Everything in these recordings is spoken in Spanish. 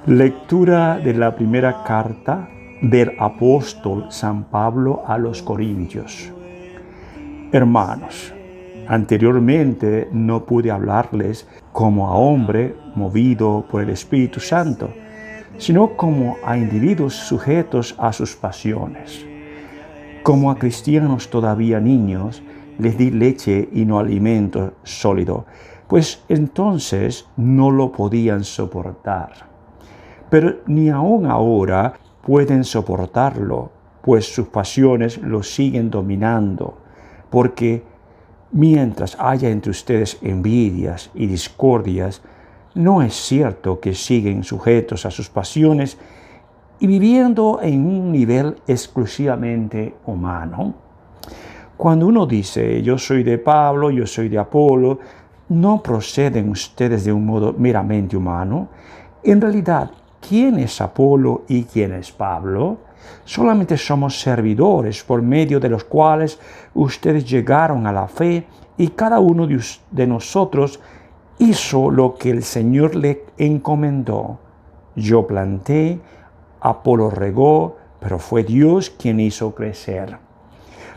Lectura de la primera carta del apóstol San Pablo a los Corintios. Hermanos, anteriormente no pude hablarles como a hombre movido por el Espíritu Santo, sino como a individuos sujetos a sus pasiones. Como a cristianos todavía niños, les di leche y no alimento sólido, pues entonces no lo podían soportar. Pero ni aún ahora pueden soportarlo, pues sus pasiones los siguen dominando, porque mientras haya entre ustedes envidias y discordias, no es cierto que siguen sujetos a sus pasiones y viviendo en un nivel exclusivamente humano. Cuando uno dice, yo soy de Pablo, yo soy de Apolo, no proceden ustedes de un modo meramente humano. En realidad, ¿quién es Apolo y quién es Pablo? Solamente somos servidores por medio de los cuales ustedes llegaron a la fe y cada uno de nosotros hizo lo que el Señor le encomendó. Yo planté, Apolo regó, pero fue Dios quien hizo crecer.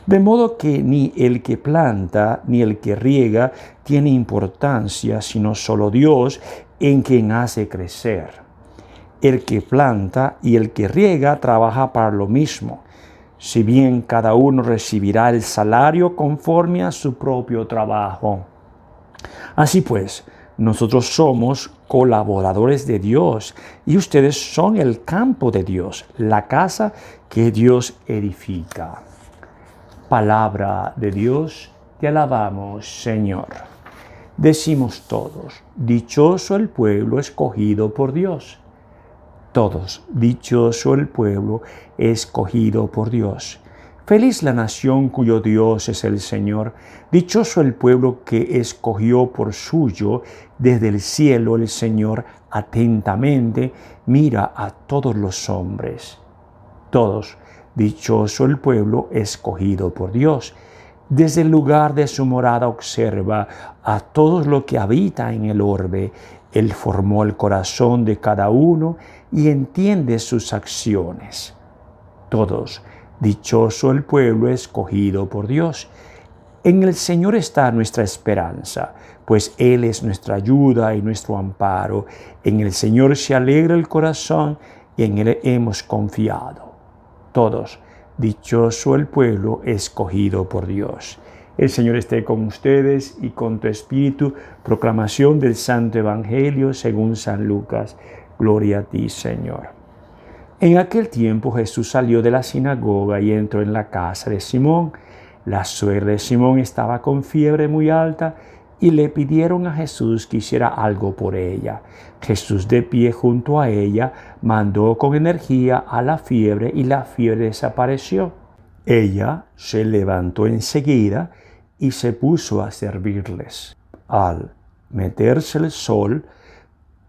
De modo que ni el que planta ni el que riega tiene importancia, sino solo Dios en quien hace crecer. El que planta y el que riega trabaja para lo mismo, si bien cada uno recibirá el salario conforme a su propio trabajo. Así pues, nosotros somos colaboradores de Dios y ustedes son el campo de Dios, la casa que Dios edifica. Palabra de Dios, te alabamos, Señor. Decimos todos, dichoso el pueblo escogido por Dios. Todos, dichoso el pueblo escogido por Dios. Feliz la nación cuyo Dios es el Señor. Dichoso el pueblo que escogió por suyo desde el cielo el Señor atentamente mira a todos los hombres. Todos, dichoso el pueblo escogido por Dios. Desde el lugar de su morada observa a todos los que habitan en el orbe. Él formó el corazón de cada uno y entiende sus acciones. Todos, dichoso el pueblo escogido por Dios. En el Señor está nuestra esperanza, pues Él es nuestra ayuda y nuestro amparo. En el Señor se alegra el corazón y en Él hemos confiado. Todos, dichoso el pueblo escogido por Dios. El Señor esté con ustedes y con tu espíritu. Proclamación del Santo Evangelio según San Lucas. Gloria a ti, Señor. En aquel tiempo Jesús salió de la sinagoga y entró en la casa de Simón. La suegra de Simón estaba con fiebre muy alta y le pidieron a Jesús que hiciera algo por ella. Jesús, de pie junto a ella, mandó con energía a la fiebre y la fiebre desapareció. Ella se levantó enseguida y se puso a servirles. Al meterse el sol,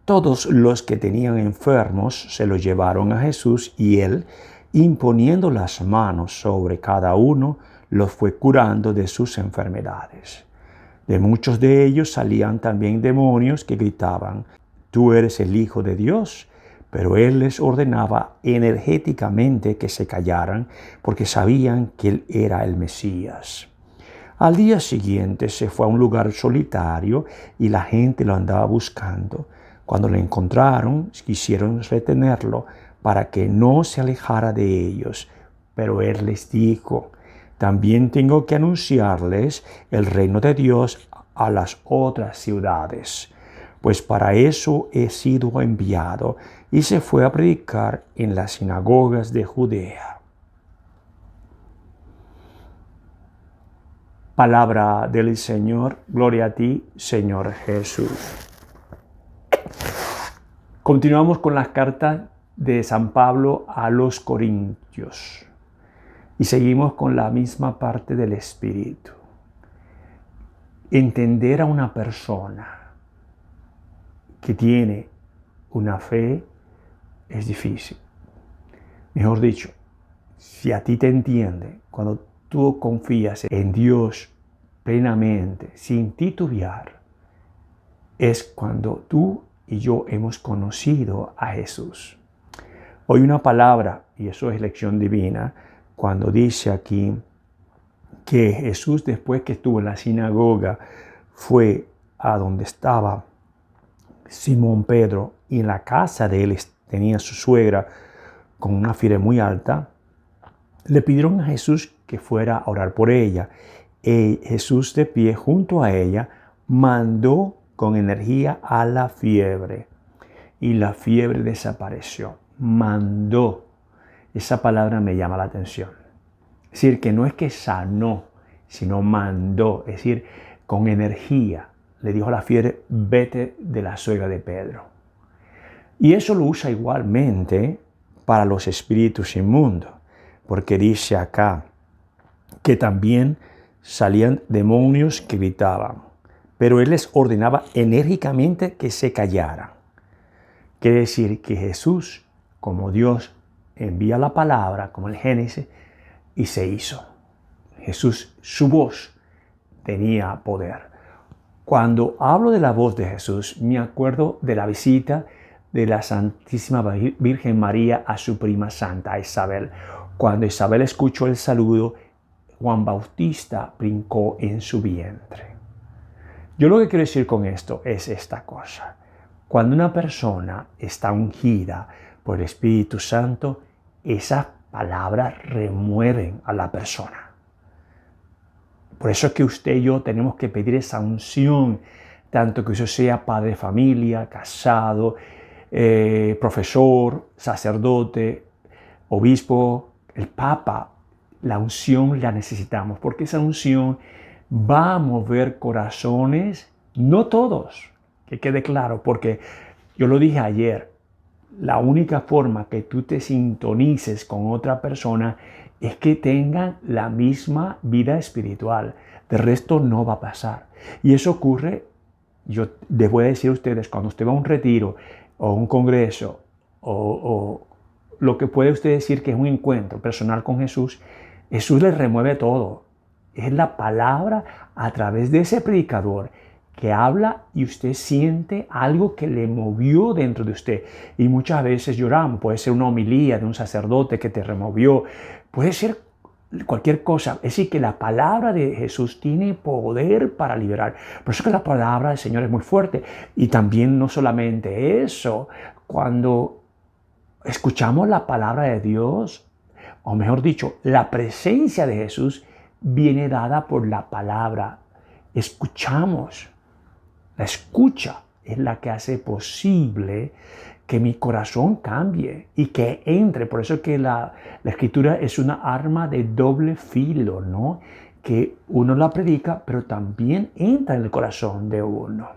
todos los que tenían enfermos se los llevaron a Jesús y Él, imponiendo las manos sobre cada uno, los fue curando de sus enfermedades. De muchos de ellos salían también demonios que gritaban, «Tú eres el Hijo de Dios». Pero Él les ordenaba energéticamente que se callaran porque sabían que Él era el Mesías. Al día siguiente se fue a un lugar solitario y la gente lo andaba buscando. Cuando lo encontraron, quisieron retenerlo para que no se alejara de ellos. Pero Él les dijo, también tengo que anunciarles el reino de Dios a las otras ciudades, pues para eso he sido enviado. Y se fue a predicar en las sinagogas de Judea. Palabra del Señor, gloria a ti, Señor Jesús. Continuamos con las cartas de San Pablo a los Corintios y seguimos con la misma parte del Espíritu. Entender a una persona que tiene una fe es difícil. Mejor dicho, si a ti te entiende, cuando tú confías en Dios plenamente, sin titubear, es cuando tú y yo hemos conocido a Jesús. Hoy una palabra, y eso es lección divina, cuando dice aquí que Jesús, después que estuvo en la sinagoga, fue a donde estaba Simón Pedro, y en la casa de él tenía su suegra con una fiebre muy alta. Le pidieron a Jesús que fuera a orar por ella. Y Jesús, de pie junto a ella, mandó con energía a la fiebre, y la fiebre desapareció. Mandó. Esa palabra me llama la atención. Es decir, que no es que sanó, sino mandó. Es decir, con energía le dijo a la fiebre: vete de la suegra de Pedro. Y eso lo usa igualmente para los espíritus inmundos, porque dice acá que también salían demonios que gritaban, pero él les ordenaba enérgicamente que se callaran. Quiere decir que Jesús, como Dios, envía la palabra, como el Génesis, y se hizo. Jesús, su voz tenía poder. Cuando hablo de la voz de Jesús, me acuerdo de la visita de la Santísima Virgen María a su prima santa, Isabel. Cuando Isabel escuchó el saludo, Juan Bautista brincó en su vientre. Yo lo que quiero decir con esto es esta cosa. Cuando una persona está ungida por el Espíritu Santo, esas palabras remueven a la persona. Por eso es que usted y yo tenemos que pedir esa unción, tanto que usted sea padre de familia, casado, profesor, sacerdote, obispo, el Papa. La unción la necesitamos, porque esa unción va a mover corazones, no todos, que quede claro, porque yo lo dije ayer, la única forma que tú te sintonices con otra persona es que tengan la misma vida espiritual. De resto no va a pasar. Y eso ocurre, yo les voy a decir a ustedes, cuando usted va a un retiro o un congreso o lo que puede usted decir que es un encuentro personal con Jesús, Jesús les remueve todo. Es la palabra a través de ese predicador que habla y usted siente algo que le movió dentro de usted. Y muchas veces lloramos. Puede ser una homilía de un sacerdote que te removió. Puede ser cualquier cosa. Es decir, que la palabra de Jesús tiene poder para liberar. Por eso que la palabra del Señor es muy fuerte. Y también no solamente eso. Cuando escuchamos la palabra de Dios, o mejor dicho, la presencia de Jesús viene dada por la palabra. Escuchamos. La escucha es la que hace posible que mi corazón cambie y que entre. Por eso es que la escritura es una arma de doble filo, ¿no? Que uno la predica, pero también entra en el corazón de uno.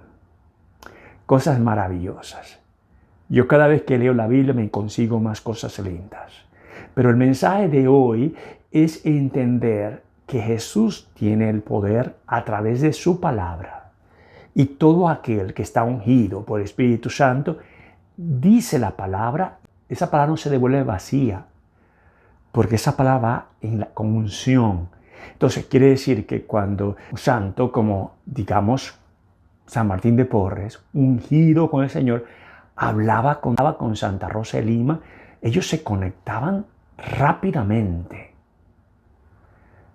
Cosas maravillosas. Yo cada vez que leo la Biblia me consigo más cosas lindas. Pero el mensaje de hoy es entender que Jesús tiene el poder a través de su palabra. Y todo aquel que está ungido por el Espíritu Santo dice la palabra, esa palabra no se devuelve vacía, porque esa palabra va con unción. Entonces quiere decir que cuando un santo, como digamos San Martín de Porres, ungido con el Señor, hablaba con Santa Rosa de Lima, ellos se conectaban rápidamente.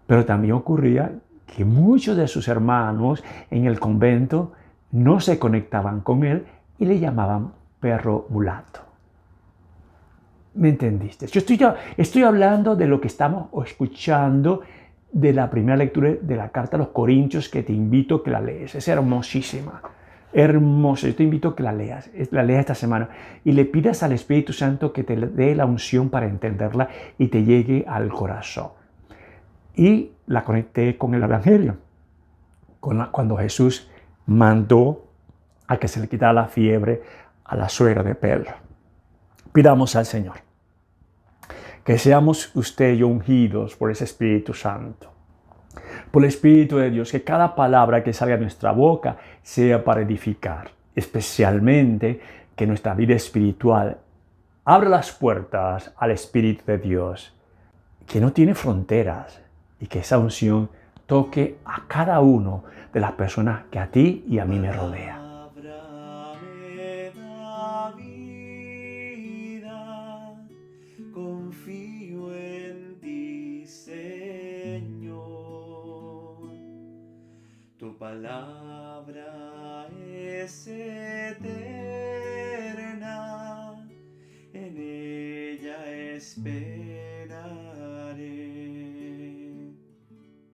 Pero también ocurría que muchos de sus hermanos en el convento no se conectaban con él y le llamaban perro mulato. ¿Me entendiste? Yo estoy hablando de lo que estamos escuchando de la primera lectura de la carta a los Corintios, que te invito a que la lees. Es hermosísima, hermosa. Yo te invito a que la leas esta semana y le pidas al Espíritu Santo que te dé la unción para entenderla y te llegue al corazón. Y la conecté con el Evangelio, cuando Jesús mandó a que se le quitara la fiebre a la suegra de Pedro. Pidamos al Señor que seamos usted y yo ungidos por ese Espíritu Santo, por el Espíritu de Dios, que cada palabra que salga de nuestra boca sea para edificar, especialmente que nuestra vida espiritual abra las puertas al Espíritu de Dios, que no tiene fronteras, y que esa unción toque a cada uno de las personas que a ti y a mí me rodean. palabra es eterna, en ella espero